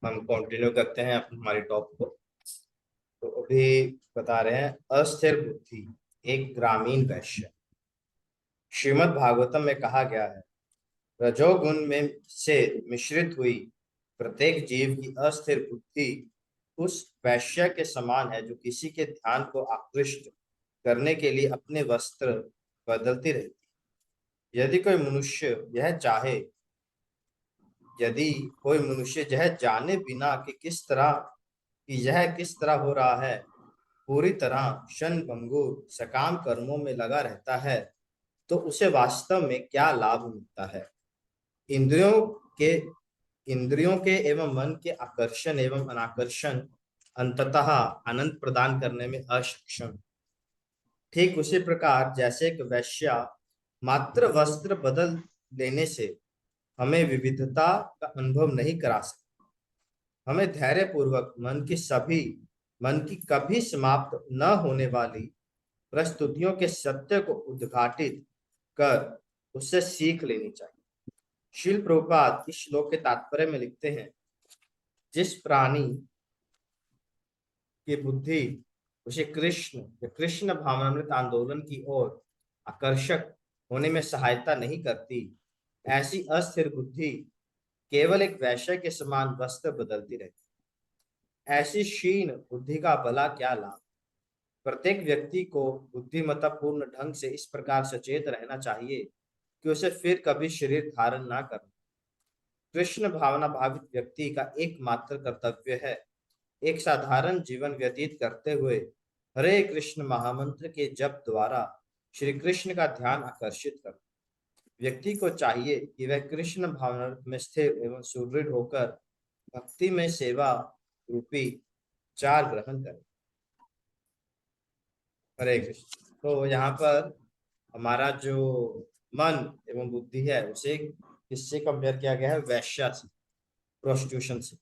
हम कंटिन्यू करते हैं हमारी टॉप को। तो अभी बता रहे हैं अस्थिर बुद्धि एक ग्रामीण वैश्य। श्रीमद् भागवतम में कहा गया है, रजोगुण में से मिश्रित हुई प्रत्येक जीव की अस्थिर बुद्धि उस वैश्य के समान है जो किसी के ध्यान को आकृष्ट करने के लिए अपने वस्त्र बदलती रहती है। यदि कोई मनुष्य यह जाने बिना कि यह किस तरह हो रहा है, पूरी तरह क्षण भंगुर सकाम कर्मों में लगा रहता है, तो उसे वास्तव में क्या लाभ मिलता है। इंद्रियों के इंद्रियों के एवं मन के आकर्षण एवं अनाकर्षण अंततः आनंद प्रदान करने में अक्षम। ठीक उसी प्रकार जैसे एक वैश्या मात्र वस्त्र बदल लेने से हमें विविधता का अनुभव नहीं करा सकता, हमें धैर्य पूर्वक मन की कभी समाप्त न होने वाली प्रस्तुतियों के सत्य को उद्घाटित कर उससे सीख लेनी चाहिए। श्रील प्रभुपाद इस श्लोक के तात्पर्य में लिखते हैं, जिस प्राणी की बुद्धि उसे कृष्ण भावनामृत आंदोलन की ओर आकर्षक होने में सहायता नहीं करती, ऐसी अस्थिर बुद्धि केवल एक वैश्य के समान वस्त्र बदलती रहती। ऐसी क्षीण बुद्धि का भला क्या लाभ। प्रत्येक व्यक्ति को बुद्धिमत्ता पूर्ण ढंग से इस प्रकार सचेत रहना चाहिए कि उसे फिर कभी शरीर धारण ना करना। कृष्ण भावना भावित व्यक्ति का एकमात्र कर्तव्य है एक साधारण जीवन व्यतीत करते हुए हरे कृष्ण महामंत्र के जप द्वारा श्री कृष्ण का ध्यान आकर्षित कर। व्यक्ति को चाहिए कि वह कृष्ण भावना में स्थिर एवं सुदृढ़ होकर भक्ति में सेवा रूपी चार ग्रहण करे। हरे कृष्ण। तो यहाँ पर हमारा जो मन एवं बुद्धि है उसे किससे कंपेयर किया गया है, वैश्या से, प्रोस्टिट्यूशन से।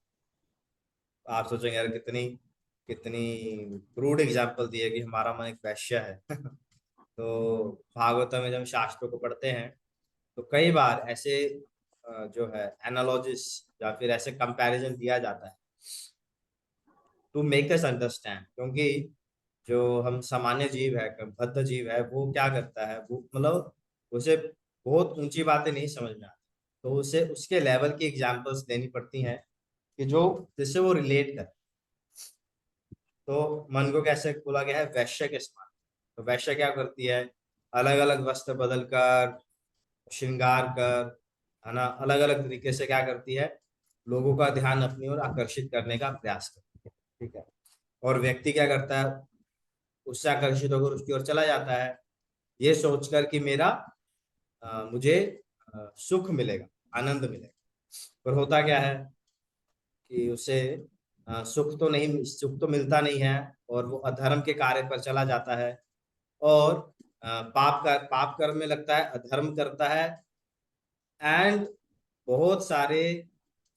आप सोचेंगे यार कितनी कितनी क्रूड एग्जाम्पल दी है कि हमारा मन एक वैश्य है। तो भागवत में जब शास्त्रों को पढ़ते हैं तो कई बार ऐसे जो है एनालॉजिस या फिर ऐसे कंपैरिजन दिया जाता है टू मेक अस अंडरस्टैंड, क्योंकि जो हम सामान्य जीव है, बद्ध जीव है, वो क्या करता है, वो मतलब उसे बहुत ऊंची बातें नहीं समझ में आती, तो उसे उसके लेवल की एग्जांपल्स देनी पड़ती हैं कि जो जिससे वो रिलेट करे। तो मन को कैसे बोला गया है, वैश्य के समान। तो वैश्य क्या करती है, अलग अलग वस्त्र बदल कर, श्रृंगार कर, है ना, अलग अलग तरीके से क्या करती है, लोगों का ध्यान अपनी ओर आकर्षित करने का प्रयास करती है। ठीक है। और व्यक्ति क्या करता है, उससे आकर्षित होकर उसकी ओर चला जाता है, ये सोचकर कि मुझे सुख मिलेगा, आनंद मिलेगा। पर होता क्या है कि उसे सुख तो मिलता नहीं है, और वो अधर्म के कार्य पर चला जाता है, और पाप कर्म में लगता है, अधर्म करता है, एंड बहुत सारे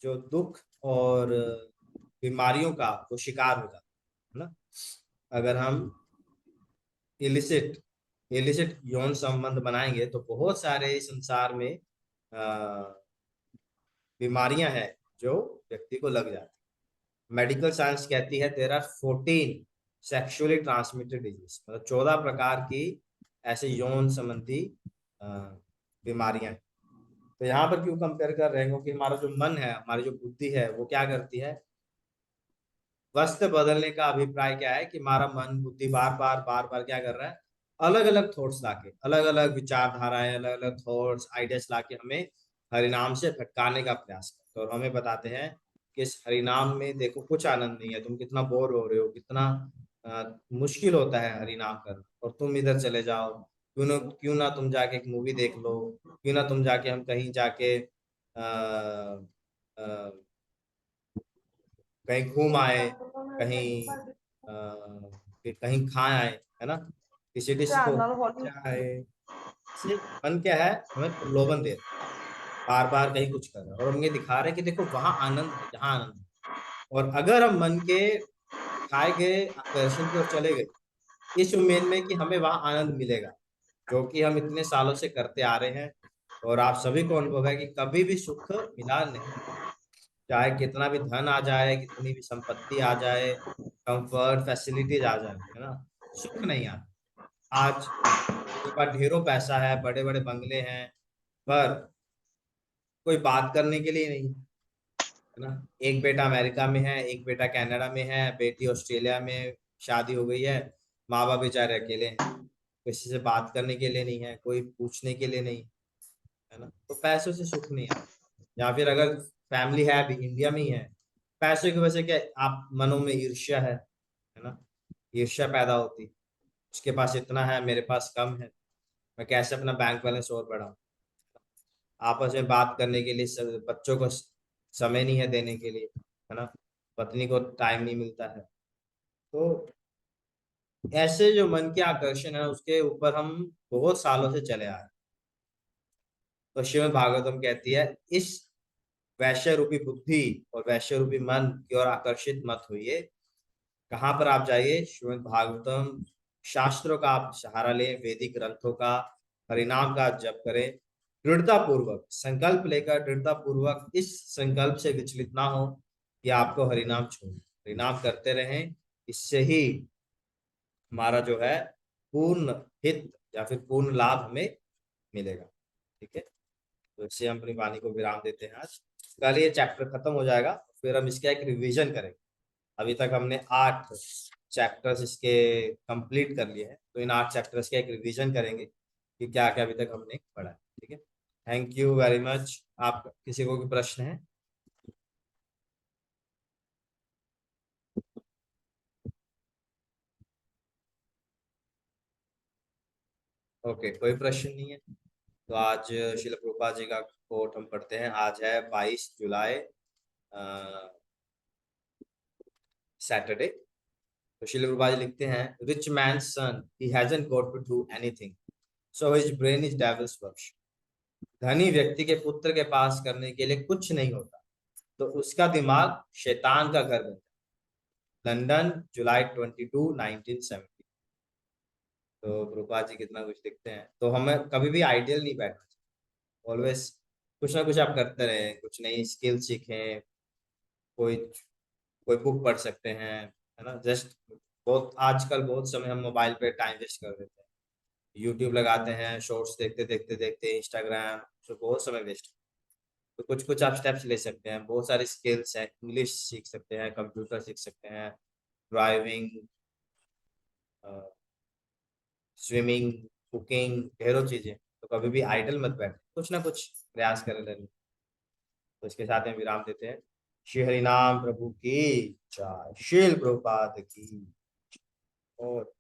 जो दुख और बीमारियों का वो शिकार हो जाता है ना। अगर हम इलिसिट इलिसिट यौन संबंध बनाएंगे तो बहुत सारे इस संसार में बीमारियां हैं जो व्यक्ति को लग जाती है। मेडिकल साइंस कहती है there are 14 sexually transmitted disease, मतलब 14 प्रकार की ऐसे यौन संबंधी बीमारियां हैं। तो यहाँ पर क्यों कंपेयर कर रहे हैं, क्योंकि हमारा जो मन है, हमारी जो बुद्धि है, वो क्या करती है, वस्त्र बदलने का अभिप्राय क्या है कि हमारा मन बुद्धि बार बार क्या कर रहा है, अलग अलग थॉट्स लाके, अलग अलग विचारधाराएं, अलग अलग थॉट्स आइडियाज लाके हमें हरिनाम से भटकाने का प्रयास करते हैं। और हमें बताते हैं कि इस हरिनाम में देखो कुछ आनंद नहीं है, तुम कितना बोर हो रहे हो, कितना मुश्किल होता है हरिनाम करना, और तुम इधर चले जाओ, क्यों ना तुम जाके एक मूवी देख लो, क्यों ना तुम जाके हम कहीं जाके कहीं घूम आए, कहीं कहीं खा आए, है ना, किसी डिश को चाहे। सिर्फ मन क्या है, हमें प्रलोभन दे रहा है, बार बार कहीं कुछ कर रहा है, और हम ये दिखा रहे हैं कि देखो वहां आनंद है, जहाँ आनंद है। और अगर हम मन के दिखाए गए आकर्षण की ओर चले गए इस उम्मीद में कि हमें वहां आनंद मिलेगा, जो कि हम इतने सालों से करते आ रहे हैं, और आप सभी को अनुभव है कि कभी भी सुख मिला नहीं। चाहे कितना भी धन आ जाए, कितनी भी संपत्ति आ जाए, कंफर्ट फैसिलिटीज आ जाए, है ना, सुख नहीं आता। आज के पास ढेरों पैसा है, बड़े बड़े बंगले हैं, पर कोई बात करने के लिए नहीं, है ना। एक बेटा अमेरिका में है, एक बेटा कनाडा में है, बेटी ऑस्ट्रेलिया में शादी हो गई है, माँ बाप बेचारे अकेले हैं, किसी से बात करने के लिए नहीं है, कोई पूछने के लिए नहीं, है ना। तो पैसों से सुख नहीं आता। या फिर अगर फैमिली है भी, इंडिया में ही है, पैसों की वजह से क्या, आप मनों में ईर्ष्या है ना, ईर्ष्या पैदा होती, उसके पास इतना है, मेरे पास कम है, मैं कैसे अपना बैंक बैलेंस और बढ़ाऊं। आपस में बात करने के लिए बच्चों को समय नहीं है देने के लिए, है ना, पत्नी को टाइम नहीं मिलता है। तो ऐसे जो मन के आकर्षण है, उसके ऊपर हम बहुत सालों से चले आ रहे हैं। तो श्रीमद् भागवतम कहती है, इस वैश्य रूपी बुद्धि और वैश्य रूपी मन की ओर आकर्षित मत होइए। कहाँ पर आप जाइए? श्रीमद् भागवतम शास्त्रों का आप सहारा लें, वैदिक ग्रंथों का, हरिनाम का जप करें, दृढ़ता पूर्वक संकल्प लेकर, दृढ़ता पूर्वक इस संकल्प से विचलित ना हो कि आपको हरिनाम छोड़, हरिनाम करते रहें। इससे ही हमारा जो है पूर्ण हित या फिर पूर्ण लाभ हमें मिलेगा। ठीक है, तो इससे हम अपनी वाणी को विराम देते हैं आज। कल ये चैप्टर खत्म हो जाएगा, फिर हम इसका एक रिवीजन करेंगे। अभी तक हमने 8 चैप्टर्स इसके कंप्लीट कर लिए हैं, तो इन 8 चैप्टर्स का एक रिवीजन करेंगे कि क्या क्या अभी तक हमने पढ़ा है। ठीक है, थैंक यू वेरी मच। आप किसी को कोई प्रश्न है? ओके, कोई प्रश्न नहीं है। तो आज शिल प्रभुपाद जी का कोट हम पढ़ते हैं। आज है 22 जुलाई, सैटरडे। तो शिल प्रभुपाद जी लिखते हैं, rich man son he hasn't got to do anything, so his brain is devil's workshop. धनी व्यक्ति के पुत्र के पास करने के लिए कुछ नहीं होता, तो उसका दिमाग शैतान का घर बनता है। लंदन, जुलाई 22, 1970। तो प्रभुपाद जी कितना कुछ लिखते हैं। तो हमें कभी भी आइडियल नहीं बैठना चाहिए, ऑलवेज कुछ ना कुछ आप करते रहें, कुछ नई स्किल सीखें, कोई कोई बुक पढ़ सकते हैं, है ना। जस्ट बहुत आजकल बहुत समय हम मोबाइल पे टाइम वेस्ट कर देते हैं, यूट्यूब लगाते हैं, शॉर्ट्स देखते देखते देखते, इंस्टाग्राम, तो बहुत समय वेस्ट। तो कुछ कुछ आप स्टेप्स ले सकते हैं, बहुत सारी स्किल्स हैं, इंग्लिश सीख सकते हैं, कंप्यूटर सीख सकते हैं, ड्राइविंग, स्विमिंग, कुकिंग, ढेरों चीजें। तो कभी भी आइडल मत बैठे, कुछ ना कुछ प्रयास करें रहने। तो इसके साथ में विराम देते हैं। श्री हरिनाम प्रभु की जय, शील प्रभुपाद की। और